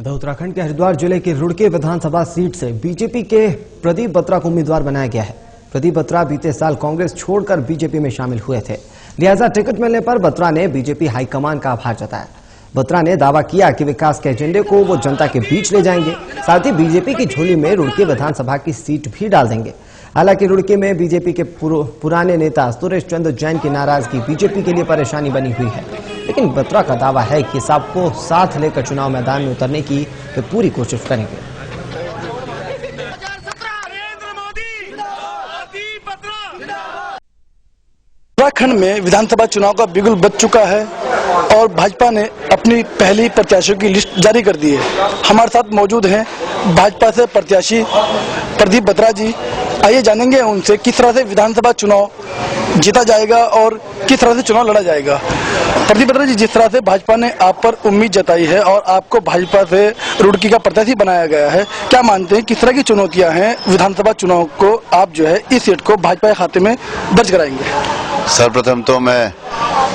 उत्तराखंड के हरिद्वार जिले की रुड़की विधानसभा सीट से बीजेपी के प्रदीप बत्रा को उम्मीदवार बनाया गया है। प्रदीप बत्रा बीते साल कांग्रेस छोड़कर बीजेपी में शामिल हुए थे, लिहाजा टिकट मिलने पर बत्रा ने बीजेपी हाईकमान का आभार जताया। बत्रा ने दावा किया कि विकास के एजेंडे को वो जनता के बीच ले जाएंगे, साथ ही बीजेपी की झोली में रुड़की विधानसभा की सीट भी डाल देंगे। हालांकि रुड़की में बीजेपी के पुराने नेता सुरेश चंद्र जैन की नाराजगी बीजेपी के लिए परेशानी बनी हुई है, लेकिन बत्रा का दावा है कि सबको साथ लेकर चुनाव मैदान में उतरने की वे पूरी कोशिश करेंगे। उत्तराखंड में विधानसभा चुनाव का बिगुल बज चुका है और भाजपा ने अपनी पहली प्रत्याशियों की लिस्ट जारी कर दी है। हमारे साथ मौजूद हैं भाजपा से प्रत्याशी प्रदीप बत्रा जी। आइए जानेंगे उनसे किस तरह से विधानसभा चुनाव जीता जाएगा और किस तरह से चुनाव लड़ा जाएगा। प्रदीप बत्रा जी, जिस तरह से भाजपा ने आप पर उम्मीद जताई है और आपको भाजपा से रुड़की का प्रत्याशी बनाया गया है, क्या मानते हैं किस तरह की चुनौतियां हैं विधानसभा चुनाव को आप जो है इस सीट को भाजपा के खाते में दर्ज कराएंगे? सर्वप्रथम तो मैं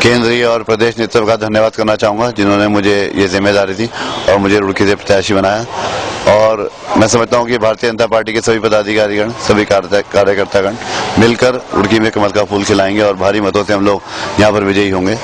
केंद्रीय और प्रदेश नेतृत्व का धन्यवाद करना चाहूँगा, जिन्होंने मुझे ये जिम्मेदारी दी और मुझे रुड़की से प्रत्याशी बनाया। और मैं समझता हूँ कि भारतीय जनता पार्टी के सभी पदाधिकारीगण, सभी कार्यकर्तागण मिलकर रुड़की में कमल का फूल खिलाएंगे और भारी मतों से हम लोग यहाँ पर विजयी होंगे।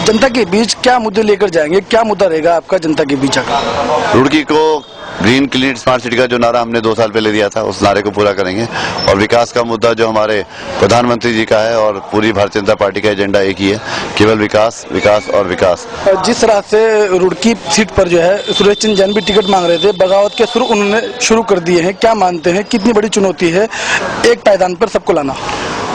जनता के बीच क्या मुद्दे लेकर जाएंगे, क्या मुद्दा रहेगा आपका जनता के बीच का? रुड़की को ग्रीन क्लीन स्मार्ट सिटी का जो नारा हमने 2 साल पहले दिया था, उस नारे को पूरा करेंगे और विकास का मुद्दा जो हमारे प्रधानमंत्री जी का है और पूरी भारतीय जनता पार्टी का एजेंडा एक ही है, केवल विकास, विकास और विकास। जिस तरह से रुड़की सीट पर जो है सुरेश चंद्र जैन भी टिकट मांग रहे थे, बगावत के शुरू उन्होंने शुरू कर दिए हैं, क्या मानते हैं कितनी बड़ी चुनौती है एक पायदान पर सबको लाना?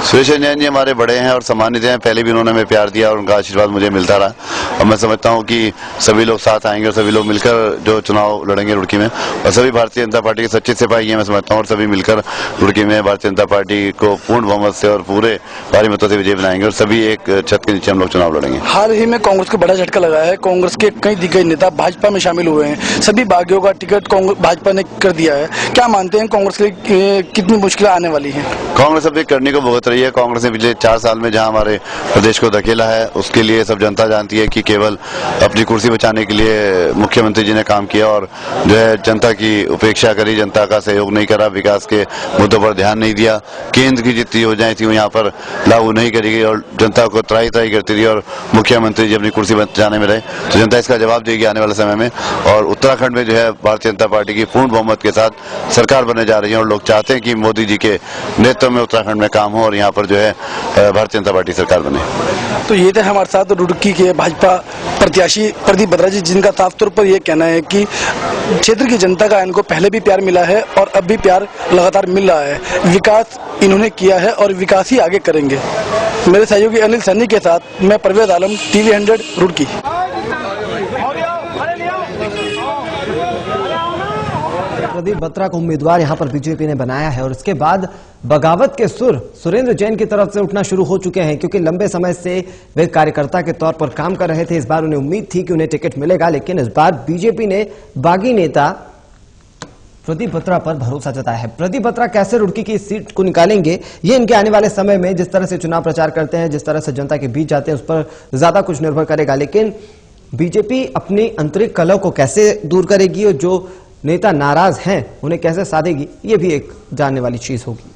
सुरेश चंद्र जैन जी हमारे बड़े हैं और सम्मानित हैं, पहले भी उन्होंने हमें प्यार दिया और उनका आशीर्वाद मुझे मिलता रहा और मैं समझता हूं कि सभी लोग साथ आएंगे और सभी लोग मिलकर जो चुनाव लड़ेंगे रुड़की में, और सभी भारतीय जनता पार्टी के सच्चे सिपाही हैं मैं समझता हूं, और सभी मिलकर रुड़की में भारतीय जनता पार्टी को पूर्ण बहुमत से और पूरे भारी मतों से विजय बनाएंगे और सभी एक छत के नीचे हम लोग चुनाव लड़ेंगे। हाल ही में कांग्रेस को बड़ा झटका लगा है, कांग्रेस के कई दिग्गज नेता भाजपा में शामिल हुए हैं, सभी बागियों का टिकट भाजपा ने कर दिया है, क्या मानते हैं कांग्रेस के लिए कितनी मुश्किलें आने वाली है? कांग्रेस अभी करने को भुगत रही है। कांग्रेस ने पिछले 4 साल में जहां हमारे प्रदेश को धकेला है, उसके लिए सब जनता जानती है कि केवल अपनी कुर्सी बचाने के लिए मुख्यमंत्री जी ने काम किया और जो है जनता की उपेक्षा करी, जनता का सहयोग नहीं करा, विकास के मुद्दों पर ध्यान नहीं दिया, केंद्र की जितनी योजनाएं थी वो यहाँ पर लागू नहीं करी गई और जनता को त्राही करती रही और मुख्यमंत्री जी अपनी कुर्सी बचाने में रहे। तो जनता इसका जवाब देगी आने वाले समय में और उत्तराखंड में जो है भारतीय जनता पार्टी की पूर्ण बहुमत के साथ सरकार बनने जा रही है और लोग चाहते हैं कि मोदी जी के नेतृत्व में उत्तराखंड में काम हो और यहाँ पर जो है भारतीय जनता पार्टी सरकार बने। तो ये थे हमारे साथ रुड़की के भाजपा प्रत्याशी प्रदीप बत्रा जी, जिनका साफ तौर पर यह कहना है कि क्षेत्र की जनता का इनको पहले भी प्यार मिला है और अब भी प्यार लगातार मिल रहा है। विकास इन्होंने किया है और विकास ही आगे करेंगे। मेरे सहयोगी अनिल सैनी के साथ मैं परवेज आलम, टीवी 100 रुड़की। प्रदीप बत्रा को उम्मीदवार यहां पर बीजेपी ने बनाया है और इसके बाद बगावत के सुर सुरेंद्र जैन की तरफ से उठना शुरू हो चुके हैं, क्योंकि लंबे समय से वे कार्यकर्ता के तौर पर काम कर रहे थे। इस बार उन्हें उम्मीद थी कि उन्हें टिकट मिलेगा, लेकिन इस बार बीजेपी ने बागी नेता प्रदीप बत्रा पर भरोसा जताया है। प्रदीप बत्रा कैसे रुड़की की सीट को निकालेंगे, ये इनके आने वाले समय में जिस तरह से चुनाव प्रचार करते हैं, जिस तरह से जनता के बीच जाते हैं, उस पर ज्यादा कुछ निर्भर करेगा। लेकिन बीजेपी अपनी आंतरिक कलह को कैसे दूर करेगी और जो नेता नाराज हैं उन्हें कैसे साधेगी, ये भी एक जानने वाली चीज होगी।